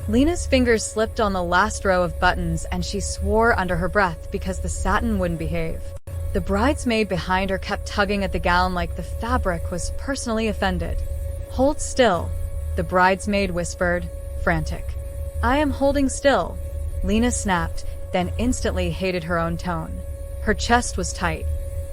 Lena's fingers slipped on the last row of buttons and she swore under her breath because the satin wouldn't behave. The bridesmaid behind her kept tugging at the gown like the fabric was personally offended. "Hold still," the bridesmaid whispered, frantic. "I am holding still." Lena snapped, then instantly hated her own tone. Her chest was tight.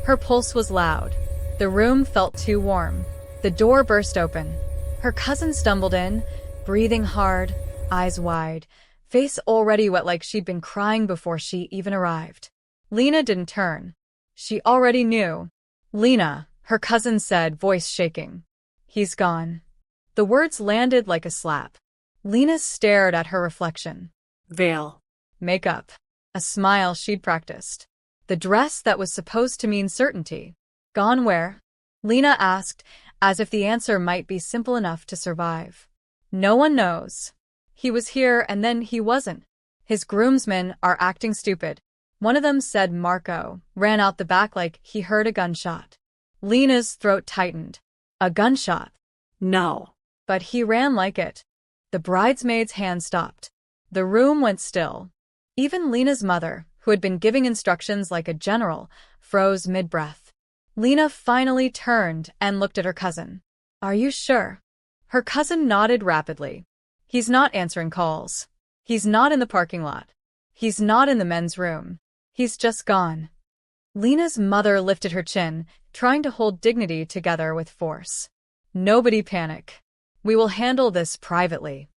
Her pulse was loud. The room felt too warm. The door burst open. Her cousin stumbled in, breathing hard, eyes wide, face already wet like she'd been crying before she even arrived. Lena didn't turn. She already knew. "Lena," her cousin said, voice shaking. "He's gone." The words landed like a slap. Lena stared at her reflection. Vale. Makeup. A smile she'd practiced. The dress that was supposed to mean certainty. "Gone where?" Lena asked, as if the answer might be simple enough to survive. "No one knows. He was here and then he wasn't. His groomsmen are acting stupid." One of them said Marco ran out the back like he heard a gunshot. Lena's throat tightened. A gunshot? No. But he ran like it. The bridesmaid's hand stopped. The room went still. Even Lena's mother, who had been giving instructions like a general, froze mid-breath. Lena finally turned and looked at her cousin. "Are you sure?" Her cousin nodded rapidly. "He's not answering calls. He's not in the parking lot. He's not in the men's room. He's just gone." Lena's mother lifted her chin, trying to hold dignity together with force. "Nobody panic. We will handle this privately."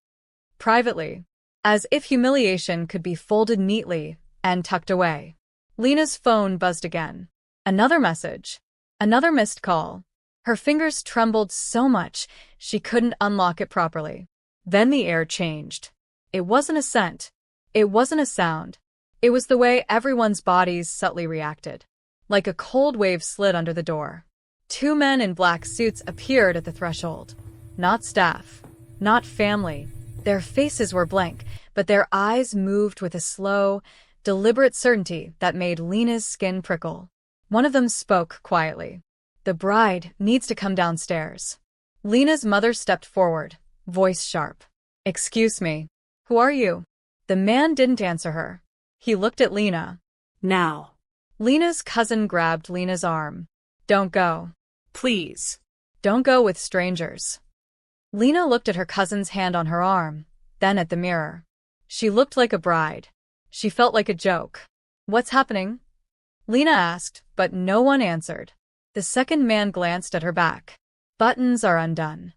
Privately. As if humiliation could be folded neatly and tucked away. Lena's phone buzzed again. Another message. Another missed call. Her fingers trembled so much she couldn't unlock it properly. Then the air changed. It wasn't a scent. It wasn't a sound. It was the way everyone's bodies subtly reacted. Like a cold wave slid under the door. Two men in black suits appeared at the threshold. Not staff. Not family. Their faces were blank, but their eyes moved with a slow, deliberate certainty that made Lena's skin prickle. One of them spoke quietly. "The bride needs to come downstairs." Lena's mother stepped forward, voice sharp. "Excuse me. Who are you?" The man didn't answer her. He looked at Lena. Now. Lena's cousin grabbed Lena's arm. "Don't go. Please. Don't go with strangers." Lena looked at her cousin's hand on her arm, then at the mirror. She looked like a bride. She felt like a joke. "What's happening?" Lena asked, but no one answered. The second man glanced at her back. "Buttons are undone."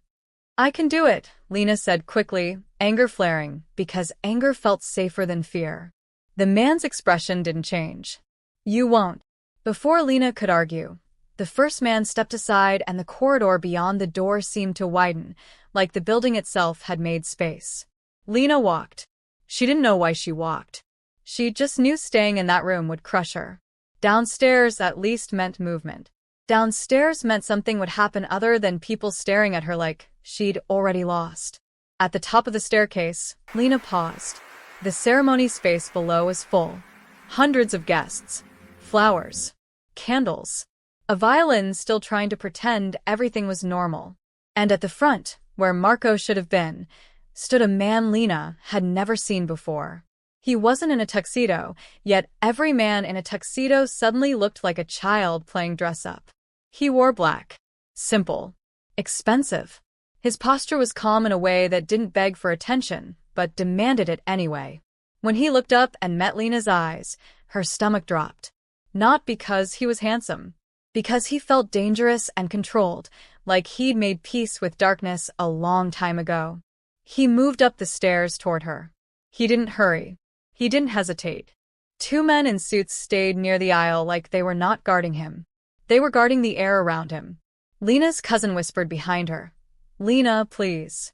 "I can do it," Lena said quickly, anger flaring, because anger felt safer than fear. The man's expression didn't change. "You won't." Before Lena could argue, the first man stepped aside and the corridor beyond the door seemed to widen, like the building itself had made space. Lena walked. She didn't know why she walked. She just knew staying in that room would crush her. Downstairs at least meant movement. Downstairs meant something would happen other than people staring at her like she'd already lost. At the top of the staircase, Lena paused. The ceremony space below was full. Hundreds of guests. Flowers. Candles. A violin still trying to pretend everything was normal. And at the front, where Marco should have been, stood a man Lena had never seen before. He wasn't in a tuxedo, yet every man in a tuxedo suddenly looked like a child playing dress-up. He wore black. Simple. Expensive. His posture was calm in a way that didn't beg for attention, but demanded it anyway. When he looked up and met Lena's eyes, her stomach dropped. Not because he was handsome. Because he felt dangerous and controlled, like he'd made peace with darkness a long time ago. He moved up the stairs toward her. He didn't hurry. He didn't hesitate. Two men in suits stayed near the aisle like they were not guarding him. They were guarding the air around him. Lena's cousin whispered behind her, "Lena, please."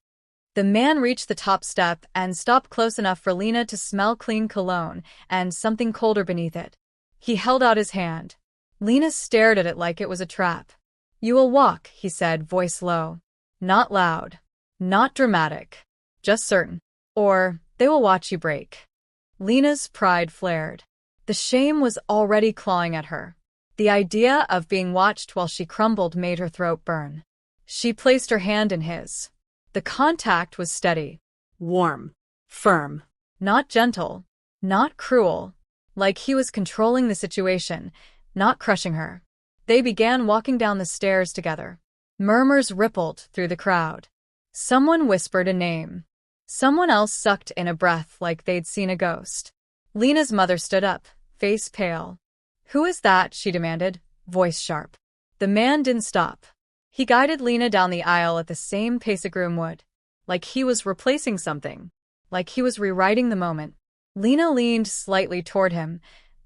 The man reached the top step and stopped close enough for Lena to smell clean cologne and something colder beneath it. He held out his hand. Lena stared at it like it was a trap. "You will walk," he said, voice low. Not loud. Not dramatic. Just certain. Or they will watch you break. Lena's pride flared. The shame was already clawing at her. The idea of being watched while she crumbled made her throat burn. She placed her hand in his. The contact was steady. Warm. Firm. Not gentle. Not cruel. Like he was controlling the situation, not crushing her. They began walking down the stairs together. Murmurs rippled through the crowd. Someone whispered a name. Someone else sucked in a breath like they'd seen a ghost. Lena's mother stood up, face pale. "Who is that?" she demanded, voice sharp. The man didn't stop. He guided Lena down the aisle at the same pace a groom would. Like he was replacing something. Like he was rewriting the moment. Lena leaned slightly toward him,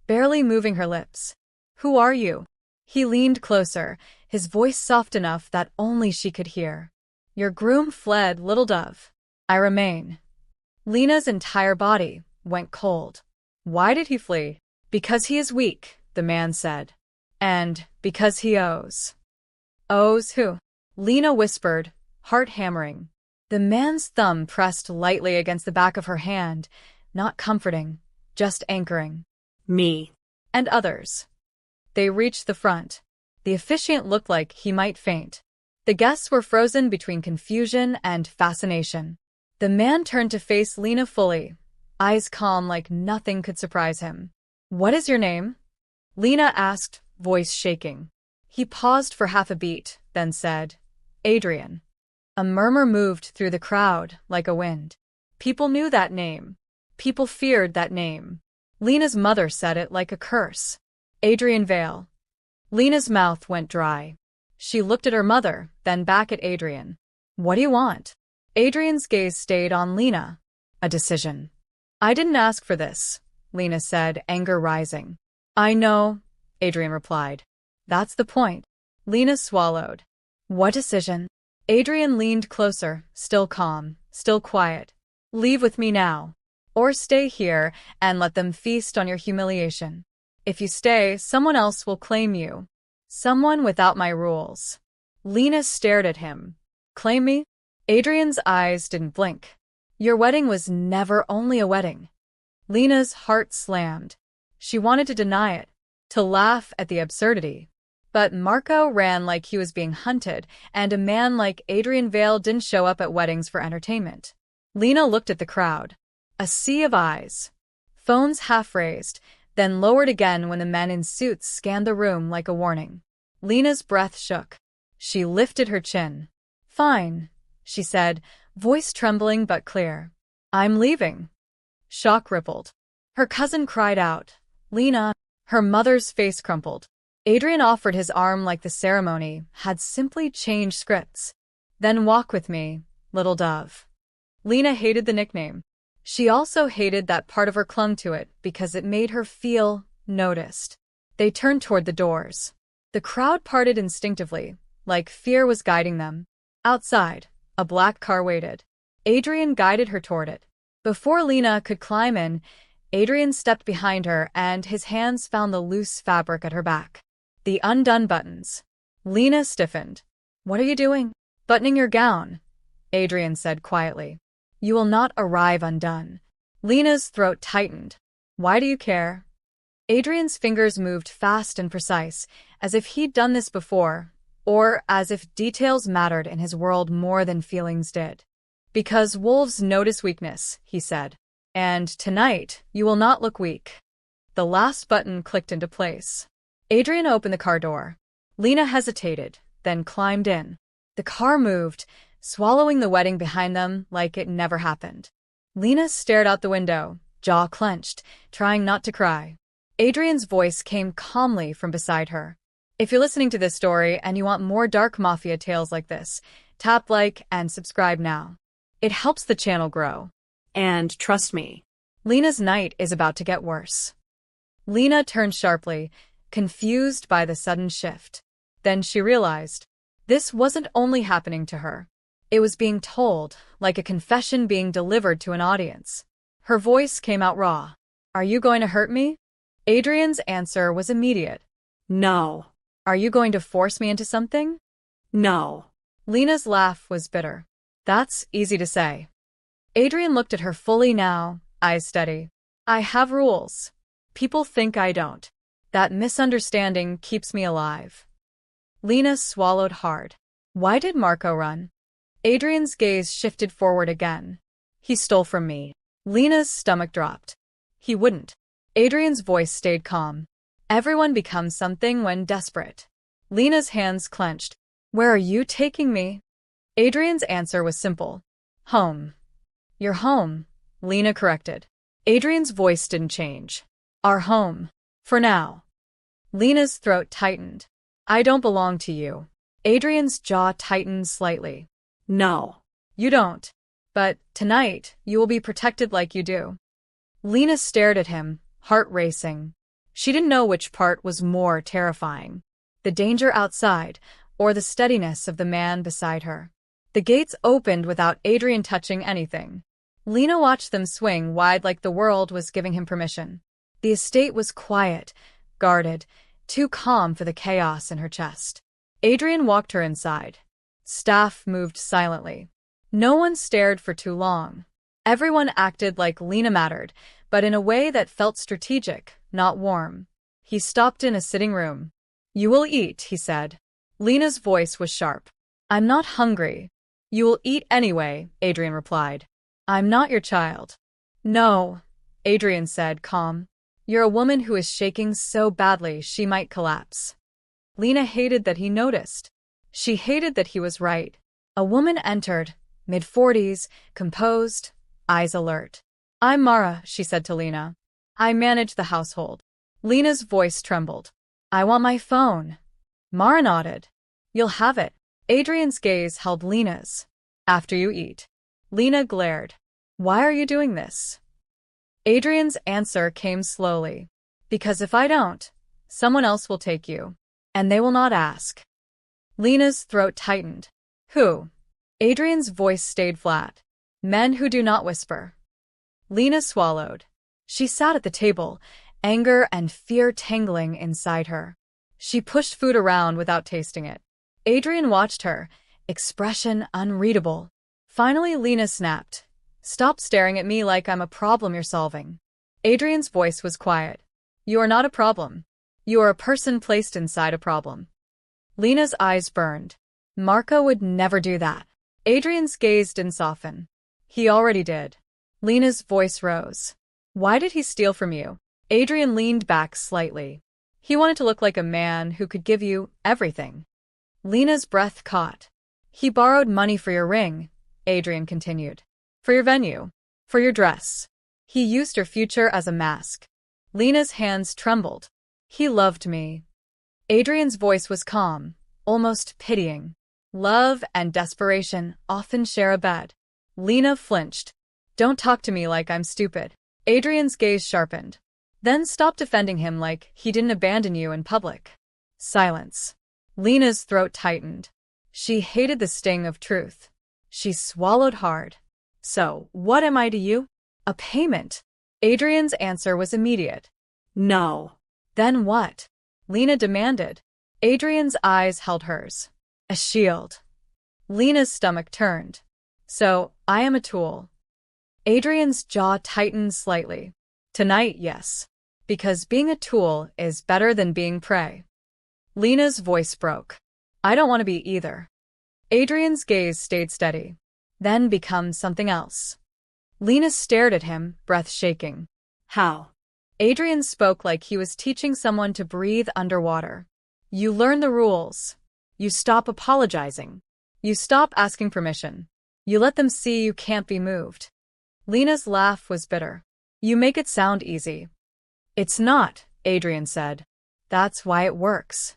barely moving her lips. "Who are you?" He leaned closer, his voice soft enough that only she could hear. "Your groom fled, little dove. I remain." Lena's entire body went cold. "Why did he flee?" "Because he is weak," the man said. "And because he owes." "Owes who?" Lena whispered, heart hammering. The man's thumb pressed lightly against the back of her hand, not comforting, just anchoring. Me. And others. They reached the front. The officiant looked like he might faint. The guests were frozen between confusion and fascination. The man turned to face Lena fully, eyes calm like nothing could surprise him. "What is your name?" Lena asked, voice shaking. He paused for half a beat, then said, "Adrian." A murmur moved through the crowd like a wind. People knew that name. People feared that name. Lena's mother said it like a curse. Adrian Vale. Lena's mouth went dry. She looked at her mother, then back at Adrian. "What do you want?" Adrian's gaze stayed on Lena. "A decision." "I didn't ask for this," Lena said, anger rising. "I know," Adrian replied. "That's the point." Lena swallowed. "What decision?" Adrian leaned closer, still calm, still quiet. "Leave with me now. Or stay here and let them feast on your humiliation. If you stay, someone else will claim you. Someone without my rules." Lena stared at him. "Claim me?" Adrian's eyes didn't blink. "Your wedding was never only a wedding." Lena's heart slammed. She wanted to deny it, to laugh at the absurdity. But Marco ran like he was being hunted, and a man like Adrian Vale didn't show up at weddings for entertainment. Lena looked at the crowd. A sea of eyes. Phones half raised, then lowered again when the men in suits scanned the room like a warning. Lena's breath shook. She lifted her chin. "Fine," she said, voice trembling but clear. "I'm leaving." Shock rippled. Her cousin cried out. "Lena!" Her mother's face crumpled. Adrian offered his arm like the ceremony had simply changed scripts. "Then walk with me, little dove." Lena hated the nickname. She also hated that part of her clung to it because it made her feel noticed. They turned toward the doors. The crowd parted instinctively, like fear was guiding them. Outside, a black car waited. Adrian guided her toward it. Before Lena could climb in, Adrian stepped behind her and his hands found the loose fabric at her back. The undone buttons. Lena stiffened. "What are you doing?" "Buttoning your gown," Adrian said quietly. "You will not arrive undone." Lena's throat tightened. "Why do you care?" Adrian's fingers moved fast and precise, as if he'd done this before, or as if details mattered in his world more than feelings did. "Because wolves notice weakness," he said. "And tonight, you will not look weak." The last button clicked into place. Adrian opened the car door. Lena hesitated, then climbed in. The car moved, swallowing the wedding behind them like it never happened. Lena stared out the window, jaw clenched, trying not to cry. Adrian's voice came calmly from beside her. If you're listening to this story and you want more dark Mafia tales like this, tap like and subscribe now. It helps the channel grow. And trust me, Lena's night is about to get worse. Lena turned sharply, confused by the sudden shift. Then she realized this wasn't only happening to her. It was being told, like a confession being delivered to an audience. Her voice came out raw. "Are you going to hurt me?" Adrian's answer was immediate. no, "Are you going to force me into something?" no. Lena's laugh was bitter. "That's easy to say." Adrian looked at her fully now, eyes steady. "I have rules. People think I don't. That misunderstanding keeps me alive." Lena swallowed hard. Why did Marco run? Adrian's gaze shifted forward again. "He stole from me." Lena's stomach dropped. He wouldn't. Adrian's voice stayed calm. Everyone becomes something when desperate. Lena's hands clenched. Where are you taking me? Adrian's answer was simple. Home. Your home, Lena corrected. Adrian's voice didn't change. Our home. For now. Lena's throat tightened. I don't belong to you. Adrian's jaw tightened slightly. No. You don't. But tonight, you will be protected like you do. Lena stared at him, heart racing. She didn't know which part was more terrifying. The danger outside, or the steadiness of the man beside her. The gates opened without Adrian touching anything. Lena watched them swing wide like the world was giving him permission. The estate was quiet, guarded, too calm for the chaos in her chest. Adrian walked her inside. Staff moved silently. No one stared for too long. Everyone acted like Lena mattered, but in a way that felt strategic, not warm. He stopped in a sitting room. You will eat, he said. Lena's voice was sharp. I'm not hungry. You will eat anyway, Adrian replied. I'm not your child. No, Adrian said, calm. You're a woman who is shaking so badly she might collapse. Lena hated that he noticed. She hated that he was right. A woman entered, mid-40s, composed, eyes alert. I'm Mara, she said to Lena. I manage the household. Lena's voice trembled. I want my phone. Mara nodded. You'll have it. Adrian's gaze held Lena's. After you eat. Lena glared. Why are you doing this? Adrian's answer came slowly. Because if I don't, someone else will take you. And they will not ask. Lena's throat tightened. Who? Adrian's voice stayed flat. Men who do not whisper. Lena swallowed. She sat at the table, anger and fear tangling inside her. She pushed food around without tasting it. Adrian watched her, expression unreadable. Finally, Lena snapped. Stop staring at me like I'm a problem you're solving. Adrian's voice was quiet. You are not a problem. You are a person placed inside a problem. Lena's eyes burned. Marco would never do that. Adrian's gaze didn't soften. He already did. Lena's voice rose. Why did he steal from you? Adrian leaned back slightly. He wanted to look like a man who could give you everything. Lena's breath caught. He borrowed money for your ring, Adrian continued. For your venue. For your dress. He used your future as a mask. Lena's hands trembled. He loved me. Adrian's voice was calm, almost pitying. Love and desperation often share a bed. Lena flinched. Don't talk to me like I'm stupid. Adrian's gaze sharpened. Then stop defending him like he didn't abandon you in public. Silence. Lena's throat tightened. She hated the sting of truth. She swallowed hard. So, what am I to you? A payment. Adrian's answer was immediate. No. Then what? Lena demanded. Adrian's eyes held hers. A shield. Lena's stomach turned. So, I am a tool. Adrian's jaw tightened slightly. Tonight, yes. Because being a tool is better than being prey. Lena's voice broke. I don't want to be either. Adrian's gaze stayed steady. Then become something else. Lena stared at him, breath shaking. How? Adrian spoke like he was teaching someone to breathe underwater. You learn the rules. You stop apologizing. You stop asking permission. You let them see you can't be moved. Lena's laugh was bitter. You make it sound easy. It's not, Adrian said. That's why it works.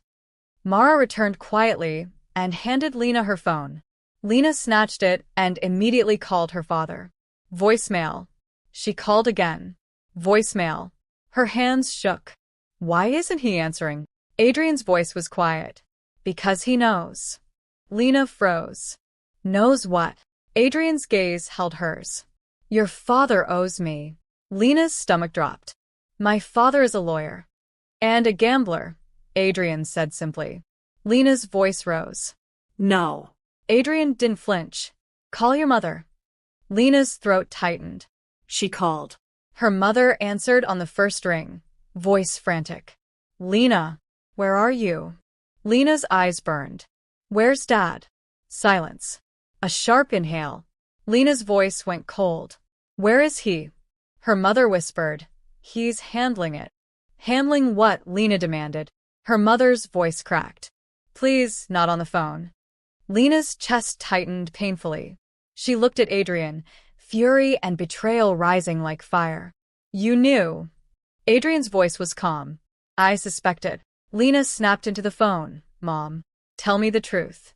Mara returned quietly and handed Lena her phone. Lena snatched it and immediately called her father. Voicemail. She called again. Voicemail. Her hands shook. Why isn't he answering? Adrian's voice was quiet. Because he knows. Lena froze. Knows what? Adrian's gaze held hers. Your father owes me. Lena's stomach dropped. My father is a lawyer. And a gambler, Adrian said simply. Lena's voice rose. No. Adrian didn't flinch. Call your mother. Lena's throat tightened. She called. Her mother answered on the first ring, voice frantic. Lena, where are you? Lena's eyes burned. Where's Dad? Silence. A sharp inhale. Lena's voice went cold. Where is he? Her mother whispered. He's handling it. Handling what? Lena demanded. Her mother's voice cracked. Please, not on the phone. Lena's chest tightened painfully. She looked at Adrian, fury and betrayal rising like fire. You knew. Adrian's voice was calm. I suspected. Lena snapped into the phone. Mom, tell me the truth.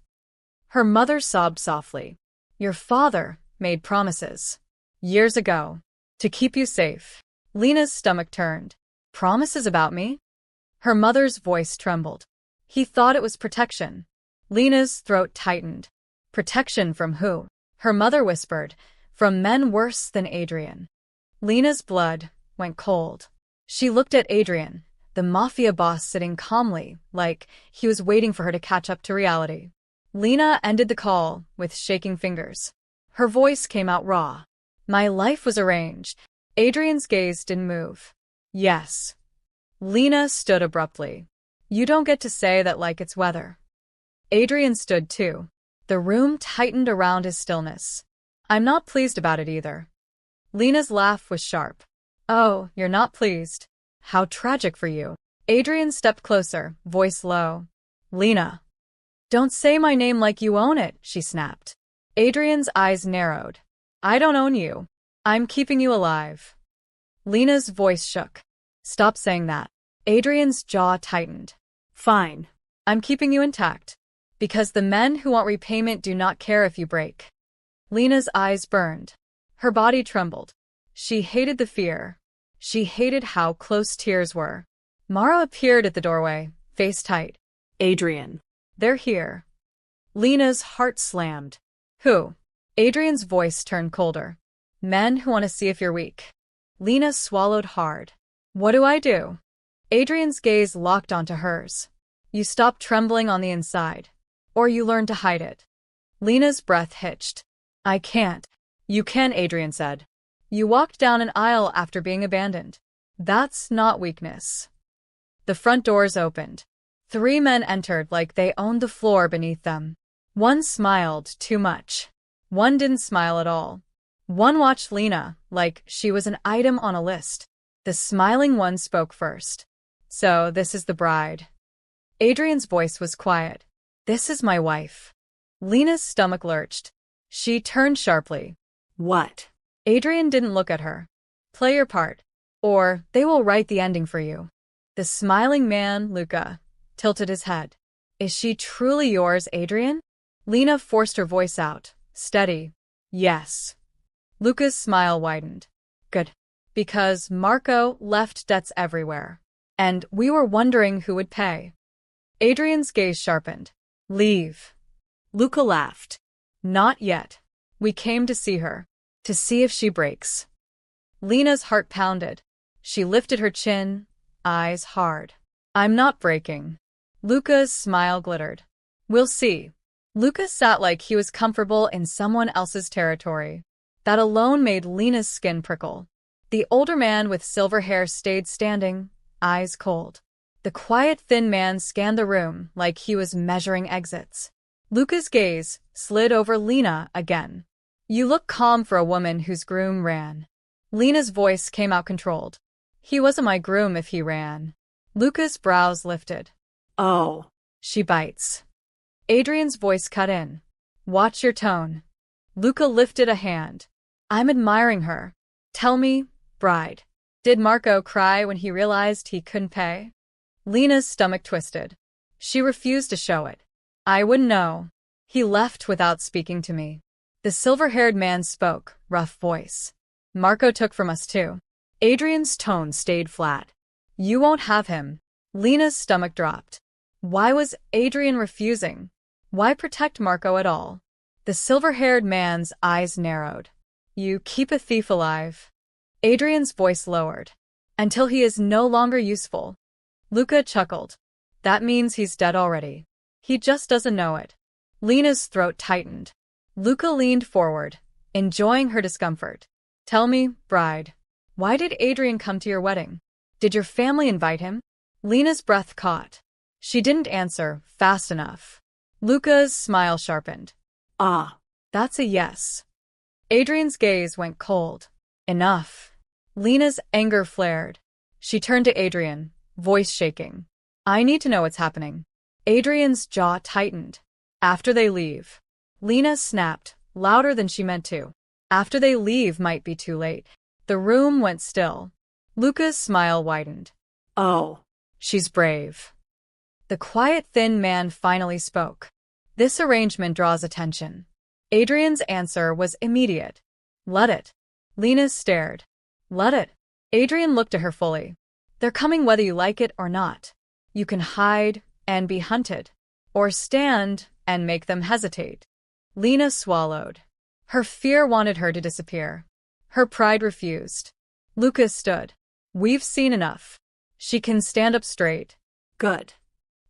Her mother sobbed softly. Your father made promises. Years ago. To keep you safe. Lena's stomach turned. Promises about me? Her mother's voice trembled. He thought it was protection. Lena's throat tightened. Protection from who? Her mother whispered. From men worse than Adrian. Lena's blood went cold. She looked at Adrian, the Mafia boss sitting calmly, like he was waiting for her to catch up to reality. Lena ended the call with shaking fingers. Her voice came out raw. My life was arranged. Adrian's gaze didn't move. Yes. Lena stood abruptly. You don't get to say that like it's weather. Adrian stood too. The room tightened around his stillness. I'm not pleased about it either. Lena's laugh was sharp. Oh, you're not pleased. How tragic for you. Adrian stepped closer, voice low. Lena. Don't say my name like you own it, she snapped. Adrian's eyes narrowed. I don't own you. I'm keeping you alive. Lena's voice shook. Stop saying that. Adrian's jaw tightened. Fine. I'm keeping you intact. Because the men who want repayment do not care if you break. Lena's eyes burned. Her body trembled. She hated the fear. She hated how close tears were. Mara appeared at the doorway, face tight. Adrian. They're here. Lena's heart slammed. Who? Adrian's voice turned colder. Men who want to see if you're weak. Lena swallowed hard. What do I do? Adrian's gaze locked onto hers. You stop trembling on the inside. Or you learn to hide it. Lena's breath hitched. I can't. You can, Adrian said. You walked down an aisle after being abandoned. That's not weakness. The front doors opened. 3 men entered like they owned the floor beneath them. One smiled too much. One didn't smile at all. One watched Lena like she was an item on a list. The smiling one spoke first. So this is the bride. Adrian's voice was quiet. This is my wife. Lena's stomach lurched. She turned sharply. What? Adrian didn't look at her. Play your part, or they will write the ending for you. The smiling man, Luca, tilted his head. Is she truly yours, Adrian? Lena forced her voice out, steady. Yes. Luca's smile widened. Good. Because Marco left debts everywhere. And we were wondering who would pay. Adrian's gaze sharpened. Leave. Luca laughed. Not yet. We came to see her. To see if she breaks. Lena's heart pounded. She lifted her chin, eyes hard. I'm not breaking. Luca's smile glittered. We'll see. Luca sat like he was comfortable in someone else's territory. That alone made Lena's skin prickle. The older man with silver hair stayed standing, eyes cold. The quiet, thin man scanned the room like he was measuring exits. Luca's gaze slid over Lena again. You look calm for a woman whose groom ran. Lena's voice came out controlled. He wasn't my groom if he ran. Luca's brows lifted. Oh. She bites. Adrian's voice cut in. Watch your tone. Luca lifted a hand. I'm admiring her. Tell me, bride. Did Marco cry when he realized he couldn't pay? Lena's stomach twisted. She refused to show it. I wouldn't know. He left without speaking to me. The silver-haired man spoke, rough voice. Marco took from us too. Adrian's tone stayed flat. You won't have him. Lena's stomach dropped. Why was Adrian refusing? Why protect Marco at all? The silver-haired man's eyes narrowed. You keep a thief alive. Adrian's voice lowered. Until he is no longer useful. Luca chuckled. That means he's dead already. He just doesn't know it. Lena's throat tightened. Luca leaned forward, enjoying her discomfort. Tell me, bride, why did Adrian come to your wedding? Did your family invite him? Lena's breath caught. She didn't answer fast enough. Luca's smile sharpened. Ah. That's a yes. Adrian's gaze went cold. Enough. Lena's anger flared. She turned to Adrian, voice shaking. I need to know what's happening. Adrian's jaw tightened. After they leave. Lena snapped, louder than she meant to. After they leave might be too late. The room went still. Luca's smile widened. Oh. She's brave. The quiet, thin man finally spoke. This arrangement draws attention. Adrian's answer was immediate. Let it. Lena stared. Let it. Adrian looked at her fully. They're coming whether you like it or not. You can hide and be hunted. Or stand and make them hesitate. Lena swallowed. Her fear wanted her to disappear. Her pride refused. Luca stood. We've seen enough. She can stand up straight. Good.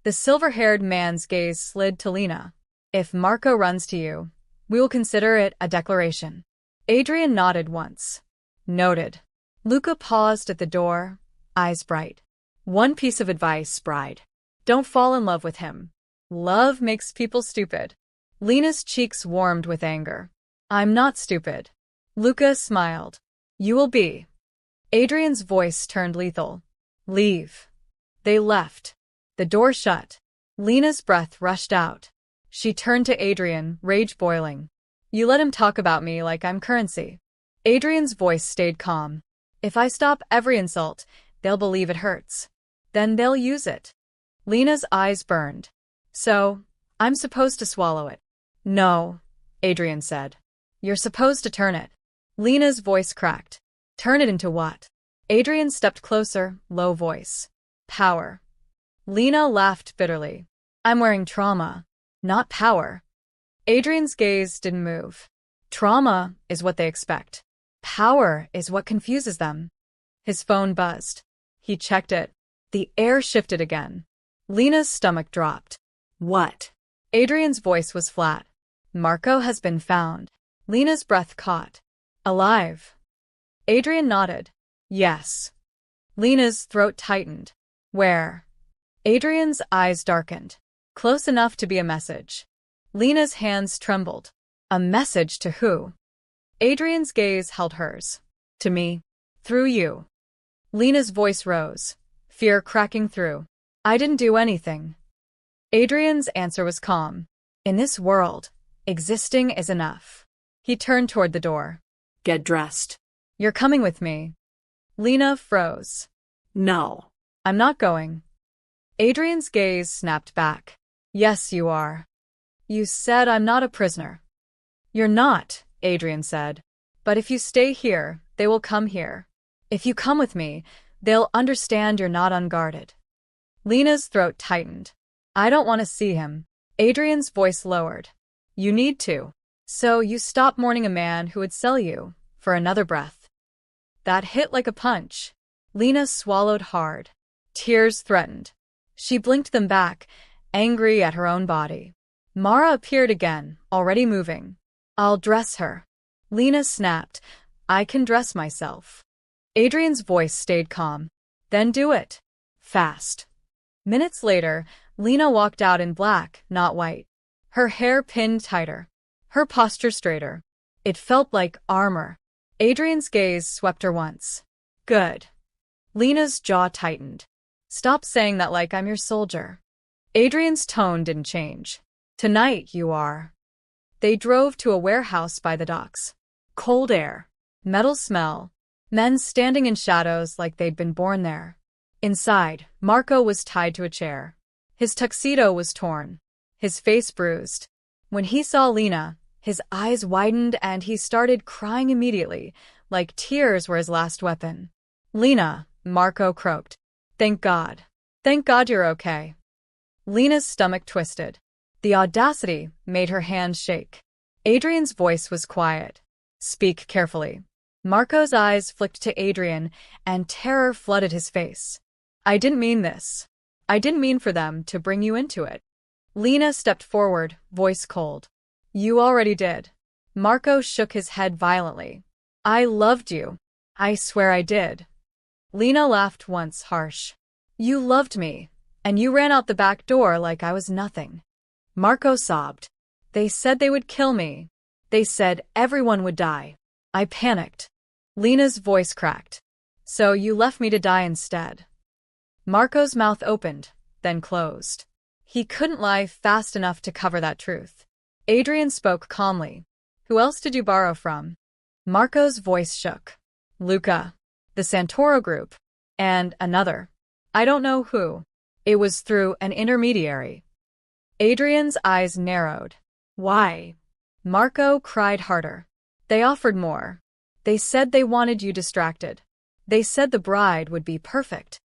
The silver-haired man's gaze slid to Lena. If Marco runs to you, we will consider it a declaration. Adrian nodded once. Noted. Luca paused at the door, eyes bright. One piece of advice, bride. Don't fall in love with him. Love makes people stupid. Lena's cheeks warmed with anger. I'm not stupid. Luca smiled. You will be. Adrian's voice turned lethal. Leave. They left. The door shut. Lena's breath rushed out. She turned to Adrian, rage boiling. You let him talk about me like I'm currency. Adrian's voice stayed calm. If I stop every insult, they'll believe it hurts. Then they'll use it. Lena's eyes burned. So, I'm supposed to swallow it. No, Adrian said. You're supposed to turn it. Lena's voice cracked. Turn it into what? Adrian stepped closer, low voice. Power. Lena laughed bitterly. I'm wearing trauma, not power. Adrian's gaze didn't move. Trauma is what they expect. Power is what confuses them. His phone buzzed. He checked it. The air shifted again. Lena's stomach dropped. What? Adrian's voice was flat. Marco has been found. Lena's breath caught. Alive. Adrian nodded. Yes. Lena's throat tightened. Where? Adrian's eyes darkened. Close enough to be a message. Lena's hands trembled. A message to who? Adrian's gaze held hers. To me. Through you. Lena's voice rose, fear cracking through. I didn't do anything. Adrian's answer was calm. In this world, existing is enough. He turned toward the door. Get dressed. You're coming with me. Lena froze. No. I'm not going. Adrian's gaze snapped back. Yes, you are. You said I'm not a prisoner. You're not, Adrian said. But if you stay here, they will come here. If you come with me, they'll understand you're not unguarded. Lena's throat tightened. I don't want to see him. Adrian's voice lowered. You need to. So you stop mourning a man who would sell you for another breath. That hit like a punch. Lena swallowed hard. Tears threatened. She blinked them back, angry at her own body. Mara appeared again, already moving. I'll dress her. Lena snapped. I can dress myself. Adrian's voice stayed calm. Then do it. Fast. Minutes later, Lena walked out in black, not white. Her hair pinned tighter. Her posture straighter. It felt like armor. Adrian's gaze swept her once. Good. Lena's jaw tightened. Stop saying that like I'm your soldier. Adrian's tone didn't change. Tonight you are. They drove to a warehouse by the docks. Cold air. Metal smell. Men standing in shadows like they'd been born there. Inside, Marco was tied to a chair. His tuxedo was torn. His face bruised. When he saw Lena, his eyes widened and he started crying immediately, like tears were his last weapon. Lena, Marco croaked. Thank God. Thank God you're okay. Lena's stomach twisted. The audacity made her hands shake. Adrian's voice was quiet. Speak carefully. Marco's eyes flicked to Adrian, and terror flooded his face. I didn't mean this. I didn't mean for them to bring you into it. Lena stepped forward, voice cold. You already did. Marco shook his head violently. I loved you. I swear I did. Lena laughed once, harsh. You loved me, and you ran out the back door like I was nothing. Marco sobbed. They said they would kill me. They said everyone would die. I panicked. Lena's voice cracked. So you left me to die instead. Marco's mouth opened, then closed. He couldn't lie fast enough to cover that truth. Adrian spoke calmly. Who else did you borrow from? Marco's voice shook. Luca. The Santoro group. And another. I don't know who. It was through an intermediary. Adrian's eyes narrowed. Why? Marco cried harder. They offered more. They said they wanted you distracted. They said the bride would be perfect.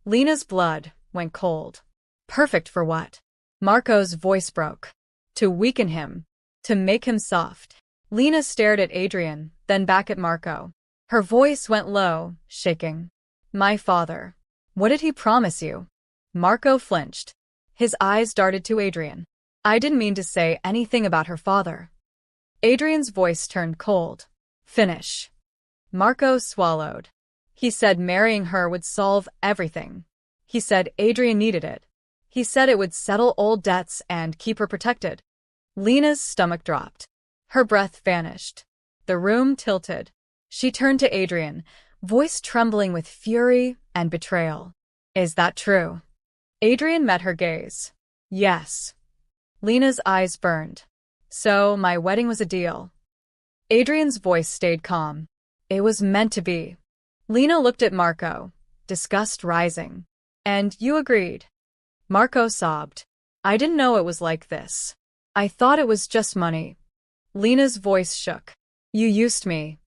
Lena's blood went cold. Perfect for what? Marco's voice broke. To weaken him. To make him soft. Lena stared at Adrian, then back at Marco. Her voice went low, shaking. My father. What did he promise you? Marco flinched. His eyes darted to Adrian. I didn't mean to say anything about her father. Adrian's voice turned cold. Finish. Marco swallowed. He said marrying her would solve everything. He said Adrian needed it. He said it would settle old debts and keep her protected. Lena's stomach dropped. Her breath vanished. The room tilted. She turned to Adrian, voice trembling with fury and betrayal. Is that true? Adrian met her gaze. Yes. Lena's eyes burned. So, my wedding was a deal. Adrian's voice stayed calm. It was meant to be. Lena looked at Marco, disgust rising. And you agreed. Marco sobbed. I didn't know it was like this. I thought it was just money. Lena's voice shook. You used me.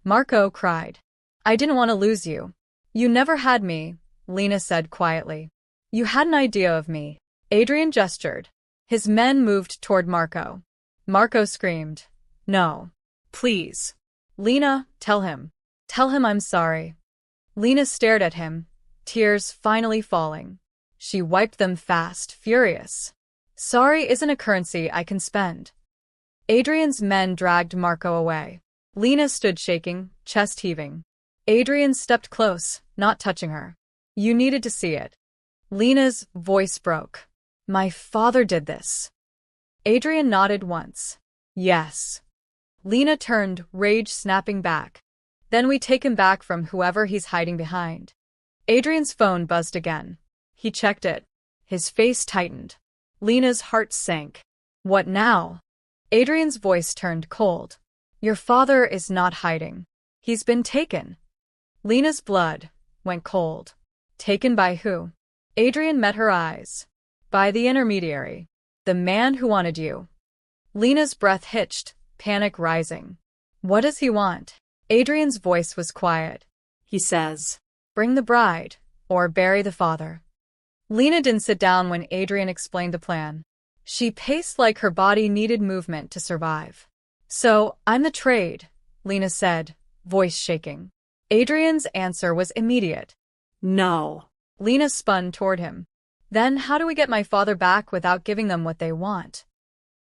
Marco cried. I didn't want to lose you. You never had me, Lena said quietly. You had an idea of me. Adrian gestured. His men moved toward Marco. Marco screamed. No. Please. Lena, tell him. Tell him I'm sorry. Lena stared at him, tears finally falling. She wiped them fast, furious. Sorry isn't a currency I can spend. Adrian's men dragged Marco away. Lena stood shaking, chest heaving. Adrian stepped close, not touching her. You needed to see it. Lena's voice broke. My father did this. Adrian nodded once. Yes. Lena turned, rage snapping back. Then we take him back from whoever he's hiding behind. Adrian's phone buzzed again. He checked it. His face tightened. Lena's heart sank. What now? Adrian's voice turned cold. Your father is not hiding. He's been taken. Lena's blood went cold. Taken by who? Adrian met her eyes. By the intermediary. The man who wanted you. Lena's breath hitched, panic rising. What does he want? Adrian's voice was quiet. He says, bring the bride, or bury the father. Lena didn't sit down when Adrian explained the plan. She paced like her body needed movement to survive. So, I'm the trade, Lena said, voice shaking. Adrian's answer was immediate. No. Lena spun toward him. Then how do we get my father back without giving them what they want?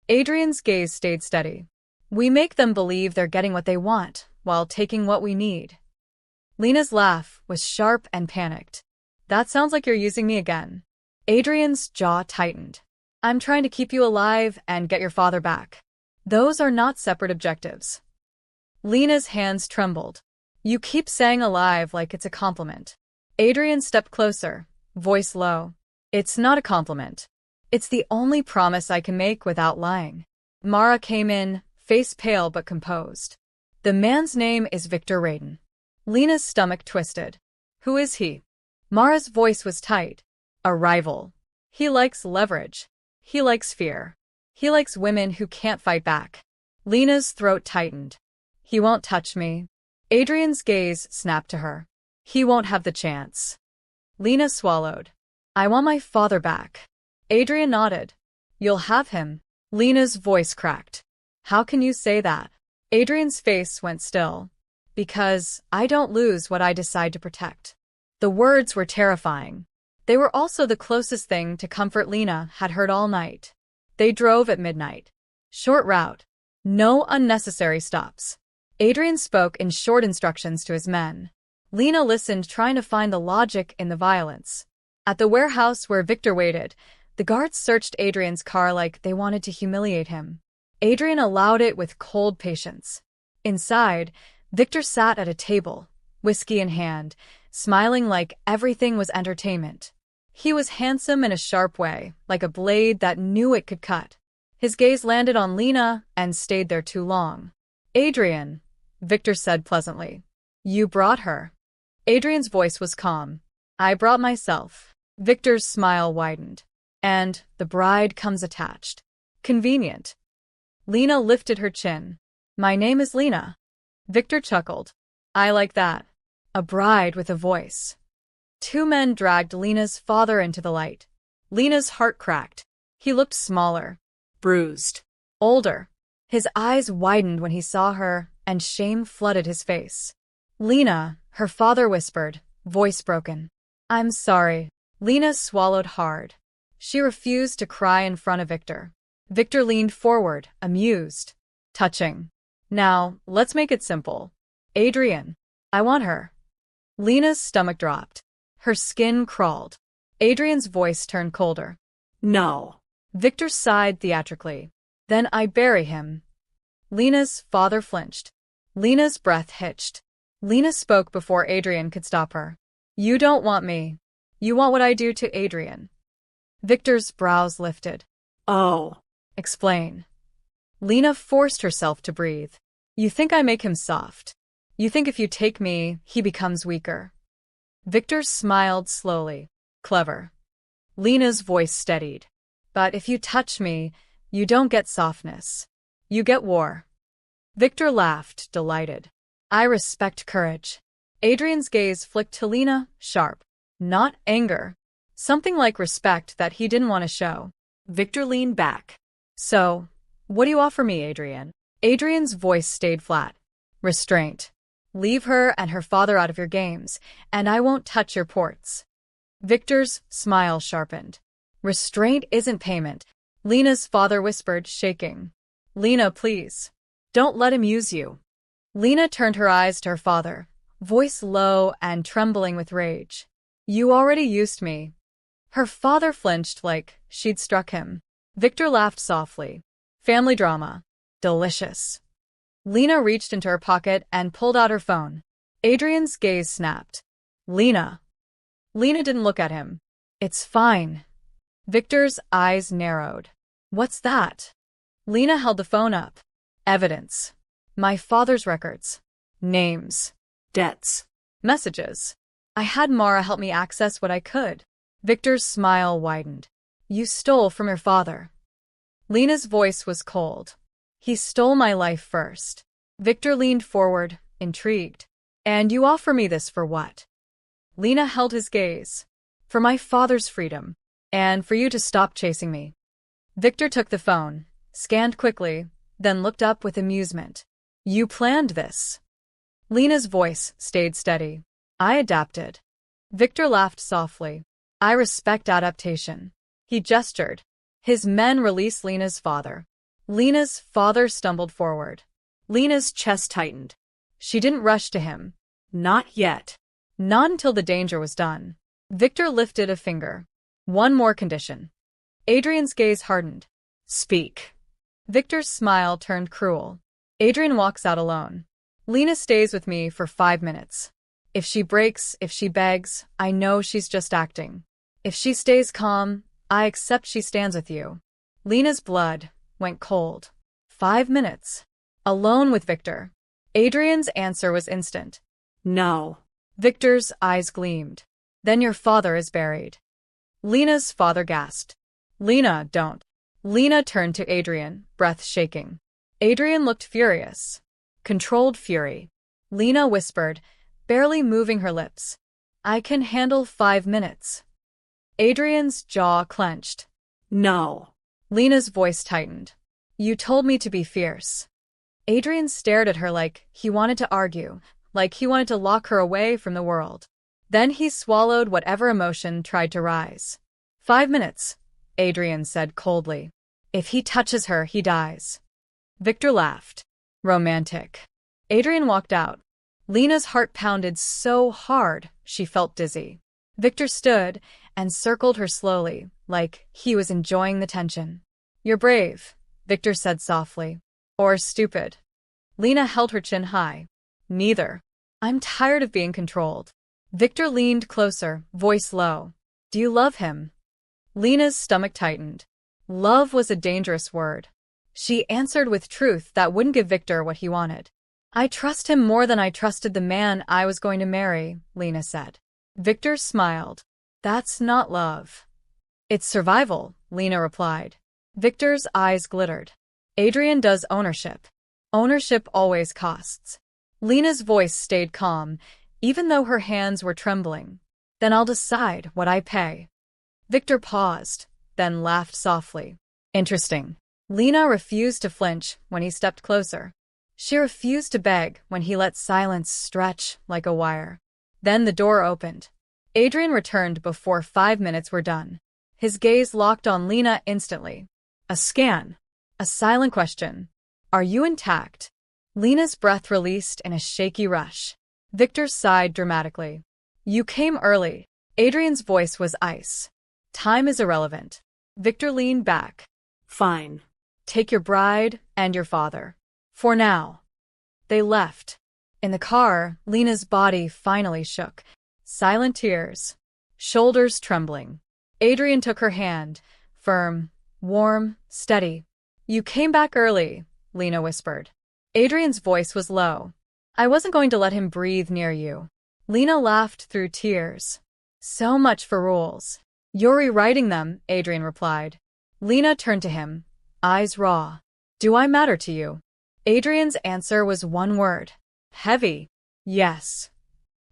Adrian's gaze stayed steady. We make them believe they're getting what they want, while taking what we need. Lena's laugh was sharp and panicked. That sounds like you're using me again. Adrian's jaw tightened. I'm trying to keep you alive and get your father back. Those are not separate objectives. Lena's hands trembled. You keep saying alive like it's a compliment. Adrian stepped closer, voice low. It's not a compliment. It's the only promise I can make without lying. Mara came in, face pale but composed. The man's name is Victor Raiden. Lena's stomach twisted. Who is he? Mara's voice was tight. A rival. He likes leverage. He likes fear. He likes women who can't fight back. Lena's throat tightened. He won't touch me. Adrian's gaze snapped to her. He won't have the chance. Lena swallowed. I want my father back. Adrian nodded. You'll have him. Lena's voice cracked. How can you say that? Adrian's face went still. Because I don't lose what I decide to protect. The words were terrifying. They were also the closest thing to comfort Lena had heard all night. They drove at midnight. Short route. No unnecessary stops. Adrian spoke in short instructions to his men. Lena listened, trying to find the logic in the violence. At the warehouse where Victor waited, the guards searched Adrian's car like they wanted to humiliate him. Adrian allowed it with cold patience. Inside, Victor sat at a table, whiskey in hand, smiling like everything was entertainment. He was handsome in a sharp way, like a blade that knew it could cut. His gaze landed on Lena and stayed there too long. Adrian, Victor said pleasantly. You brought her. Adrian's voice was calm. I brought myself. Victor's smile widened. And the bride comes attached. Convenient. Lena lifted her chin. My name is Lena. Victor chuckled. I like that. A bride with a voice. Two men dragged Lena's father into the light. Lena's heart cracked. He looked smaller. Bruised. Older. His eyes widened when he saw her, and shame flooded his face. Lena, her father whispered, voice broken. I'm sorry. Lena swallowed hard. She refused to cry in front of Victor. Victor leaned forward, amused. Touching. Now, let's make it simple. Adrian. I want her. Lena's stomach dropped. Her skin crawled. Adrian's voice turned colder. No. Victor sighed theatrically. Then I bury him. Lena's father flinched. Lena's breath hitched. Lena spoke before Adrian could stop her. You don't want me. You want what I do to Adrian. Victor's brows lifted. Oh. Explain. Lena forced herself to breathe. You think I make him soft. You think if you take me, he becomes weaker. Victor smiled slowly. Clever. Lena's voice steadied. But if you touch me, you don't get softness. You get war. Victor laughed, delighted. I respect courage. Adrian's gaze flicked to Lena, sharp. Not anger. Something like respect that he didn't want to show. Victor leaned back. So, what do you offer me, Adrian? Adrian's voice stayed flat. Restraint. Leave her and her father out of your games, and I won't touch your ports. Victor's smile sharpened. Restraint isn't payment. Lena's father whispered, shaking. Lena, please. Don't let him use you. Lena turned her eyes to her father, voice low and trembling with rage. You already used me. Her father flinched like she'd struck him. Victor laughed softly. Family drama. Delicious. Lena reached into her pocket and pulled out her phone. Adrian's gaze snapped. Lena. Lena didn't look at him. It's fine. Victor's eyes narrowed. What's that? Lena held the phone up. Evidence. My father's records. Names. Debts. Messages. I had Mara help me access what I could. Victor's smile widened. You stole from your father. Lena's voice was cold. He stole my life first. Victor leaned forward, intrigued. And you offer me this for what? Lena held his gaze. For my father's freedom. And for you to stop chasing me. Victor took the phone, scanned quickly, then looked up with amusement. You planned this. Lena's voice stayed steady. I adapted. Victor laughed softly. I respect adaptation. He gestured. His men released Lena's father. Lena's father stumbled forward. Lena's chest tightened. She didn't rush to him. Not yet. Not until the danger was done. Victor lifted a finger. One more condition. Adrian's gaze hardened. Speak. Victor's smile turned cruel. Adrian walks out alone. Lena stays with me for 5 minutes. If she breaks, if she begs, I know she's just acting. If she stays calm, I accept she stands with you. Lena's blood went cold. 5 minutes. Alone with Victor. Adrian's answer was instant. No. Victor's eyes gleamed. Then your father is buried. Lena's father gasped. Lena, don't. Lena turned to Adrian, breath shaking. Adrian looked furious. Controlled fury. Lena whispered, barely moving her lips. I can handle 5 minutes. Adrian's jaw clenched. No. Lena's voice tightened. You told me to be fierce. Adrian stared at her like he wanted to argue, like he wanted to lock her away from the world. Then he swallowed whatever emotion tried to rise. 5 minutes, Adrian said coldly. If he touches her, he dies. Victor laughed. Romantic. Adrian walked out. Lena's heart pounded so hard she felt dizzy. Victor stood and circled her slowly, like he was enjoying the tension. You're brave, Victor said softly. Or stupid. Lena held her chin high. Neither. I'm tired of being controlled. Victor leaned closer, voice low. Do you love him? Lena's stomach tightened. Love was a dangerous word. She answered with truth that wouldn't give Victor what he wanted. I trust him more than I trusted the man I was going to marry, Lena said. Victor smiled. That's not love. It's survival, Lena replied. Victor's eyes glittered. Adrian does ownership. Ownership always costs. Lena's voice stayed calm, even though her hands were trembling. Then I'll decide what I pay. Victor paused, then laughed softly. Interesting. Lena refused to flinch when he stepped closer. She refused to beg when he let silence stretch like a wire. Then the door opened. Adrian returned before 5 minutes were done. His gaze locked on Lena instantly. A scan. A silent question. Are you intact? Lena's breath released in a shaky rush. Victor sighed dramatically. You came early. Adrian's voice was ice. Time is irrelevant. Victor leaned back. Fine. Take your bride and your father. For now. They left. In the car, Lena's body finally shook. Silent tears. Shoulders trembling. Adrian took her hand. Firm, warm, steady. You came back early, Lena whispered. Adrian's voice was low. I wasn't going to let him breathe near you. Lena laughed through tears. So much for rules. You're rewriting them, Adrian replied. Lena turned to him, eyes raw. Do I matter to you? Adrian's answer was one word. Heavy. Yes.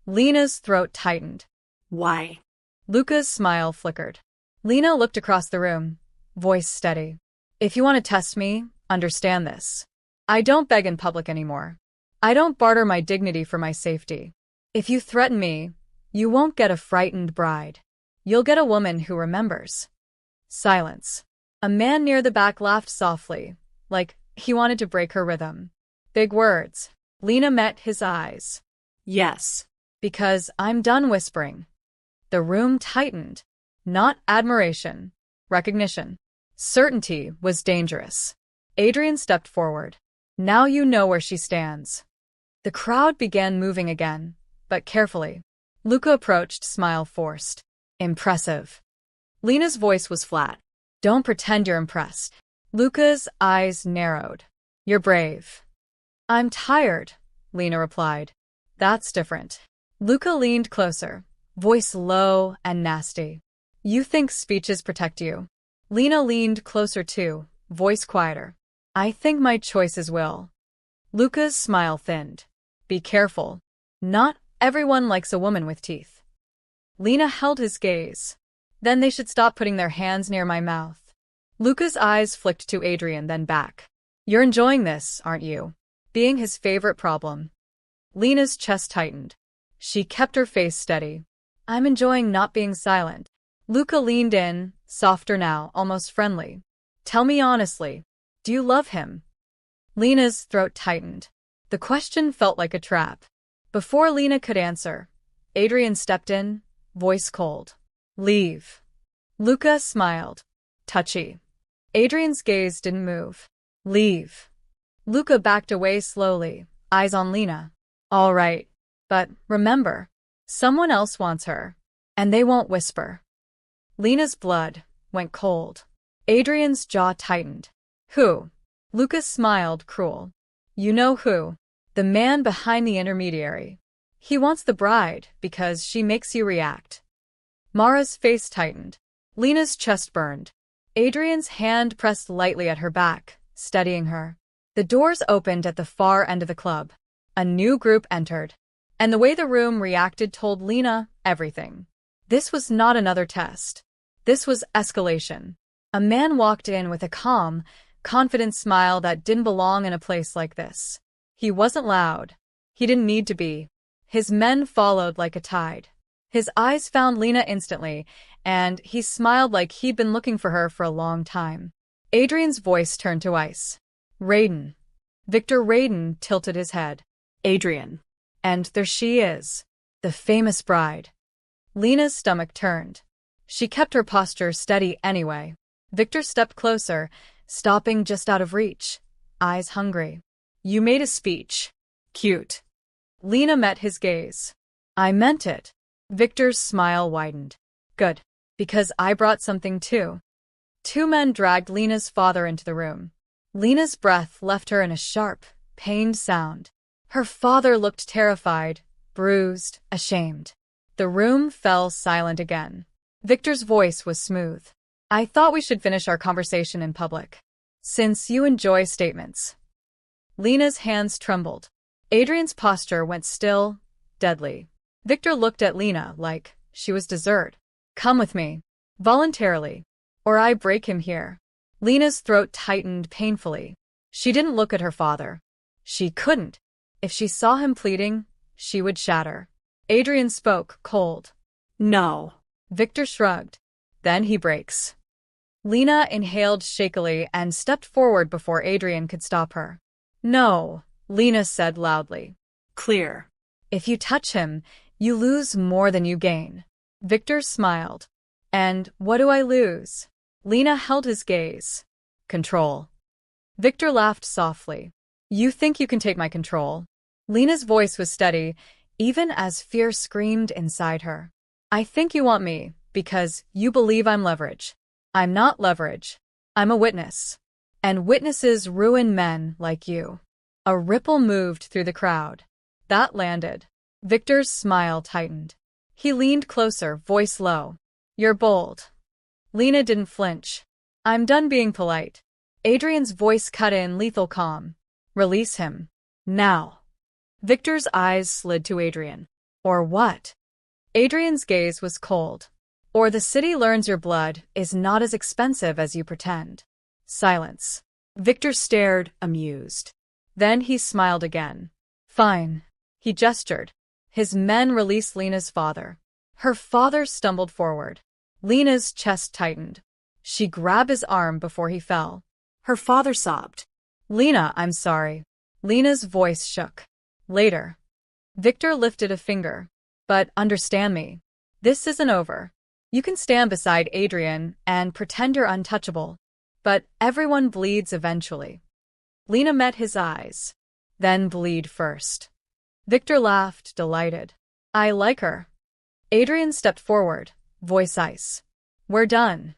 Lena's throat tightened. Why? Luca's smile flickered. Lena looked across the room, voice steady. If you want to test me, understand this. I don't beg in public anymore. I don't barter my dignity for my safety. If you threaten me, you won't get a frightened bride. You'll get a woman who remembers. Silence. A man near the back laughed softly, like he wanted to break her rhythm. Big words. Lena met his eyes. Yes. Because I'm done whispering. The room tightened. Not admiration. Recognition. Certainty was dangerous. Adrian stepped forward. Now you know where she stands. The crowd began moving again, but carefully. Luca approached, smile forced. Impressive. Lena's voice was flat. Don't pretend you're impressed. Luca's eyes narrowed. You're brave. I'm tired, Lena replied. That's different. Luca leaned closer, voice low and nasty. You think speeches protect you? Lena leaned closer too, voice quieter. I think my choices will. Luca's smile thinned. Be careful. Not everyone likes a woman with teeth. Lena held his gaze. Then they should stop putting their hands near my mouth. Luca's eyes flicked to Adrian, then back. You're enjoying this, aren't you? Being his favorite problem. Lena's chest tightened. She kept her face steady. I'm enjoying not being silent. Luca leaned in, softer now, almost friendly. Tell me honestly, do you love him? Lena's throat tightened. The question felt like a trap. Before Lena could answer, Adrian stepped in, voice cold. Leave. Luca smiled. Touchy. Adrian's gaze didn't move. Leave. Luca backed away slowly, eyes on Lena. All right. But remember, someone else wants her. And they won't whisper. Lena's blood went cold. Adrian's jaw tightened. Who? Luca smiled, cruel. You know who. The man behind the intermediary. He wants the bride because she makes you react. Mara's face tightened. Lena's chest burned. Adrian's hand pressed lightly at her back, steadying her. The doors opened at the far end of the club. A new group entered. And the way the room reacted told Lena everything. This was not another test. This was escalation. A man walked in with a calm, confident smile that didn't belong in a place like this. He wasn't loud. He didn't need to be. His men followed like a tide. His eyes found Lena instantly, and he smiled like he'd been looking for her for a long time. Adrian's voice turned to ice. Raiden. Victor Raiden tilted his head. Adrian. And there she is. The famous bride. Lena's stomach turned. She kept her posture steady anyway. Victor stepped closer, stopping just out of reach. Eyes hungry. You made a speech. Cute. Lena met his gaze. I meant it. Victor's smile widened. Good. Because I brought something too. Two men dragged Lena's father into the room. Lena's breath left her in a sharp, pained sound. Her father looked terrified, bruised, ashamed. The room fell silent again. Victor's voice was smooth. I thought we should finish our conversation in public. Since you enjoy statements. Lena's hands trembled. Adrian's posture went still, deadly. Victor looked at Lena like she was dessert. Come with me. Voluntarily. Or I break him here. Lena's throat tightened painfully. She didn't look at her father. She couldn't. If she saw him pleading, she would shatter. Adrian spoke, cold. No. Victor shrugged. Then he breaks. Lena inhaled shakily and stepped forward before Adrian could stop her. No, Lena said loudly. Clear. If you touch him, you lose more than you gain. Victor smiled. And what do I lose? Lena held his gaze. Control. Victor laughed softly. You think you can take my control? Lena's voice was steady, even as fear screamed inside her. I think you want me, because you believe I'm leverage. I'm not leverage. I'm a witness. And witnesses ruin men like you. A ripple moved through the crowd. That landed. Victor's smile tightened. He leaned closer, voice low. You're bold. Lena didn't flinch. I'm done being polite. Adrian's voice cut in lethal calm. Release him. Now. Victor's eyes slid to Adrian. Or what? Adrian's gaze was cold. Or the city learns your blood is not as expensive as you pretend. Silence. Victor stared, amused. Then he smiled again. Fine. He gestured. His men released Lena's father. Her father stumbled forward. Lena's chest tightened. She grabbed his arm before he fell. Her father sobbed. Lena, I'm sorry. Lena's voice shook. Later. Victor lifted a finger. But understand me. This isn't over. You can stand beside Adrian and pretend you're untouchable. But everyone bleeds eventually. Lena met his eyes. Then bleed first. Victor laughed, delighted. I like her. Adrian stepped forward, voice ice. We're done.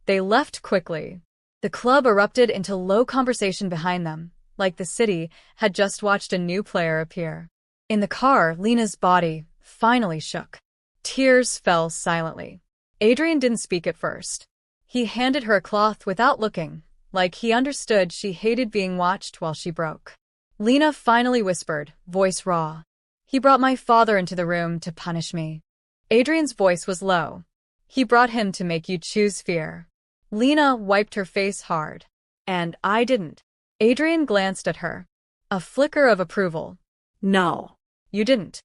They left quickly. The club erupted into low conversation behind them, like the city had just watched a new player appear. In the car, Lena's body finally shook. Tears fell silently. Adrian didn't speak at first. He handed her a cloth without looking, like he understood she hated being watched while she broke. Lena finally whispered, voice raw. He brought my father into the room to punish me. Adrian's voice was low. He brought him to make you choose fear. Lena wiped her face hard. And I didn't. Adrian glanced at her. A flicker of approval. No. You didn't.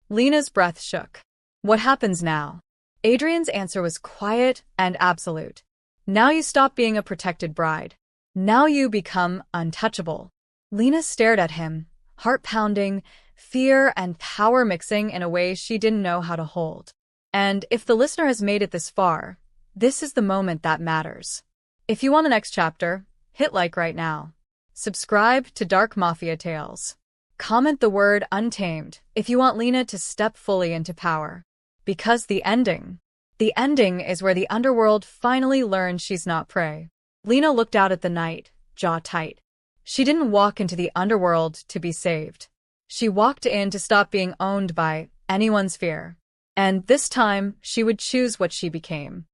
Lena's breath shook. What happens now? Adrian's answer was quiet and absolute. Now you stop being a protected bride. Now you become untouchable. Lena stared at him, heart pounding, fear and power mixing in a way she didn't know how to hold. And if the listener has made it this far, this is the moment that matters. If you want the next chapter, hit like right now. Subscribe to Dark Mafia Tales. Comment the word untamed if you want Lena to step fully into power. Because the ending is where the underworld finally learns she's not prey. Lena looked out at the night, jaw tight. She didn't walk into the underworld to be saved. She walked in to stop being owned by anyone's fear. And this time, she would choose what she became.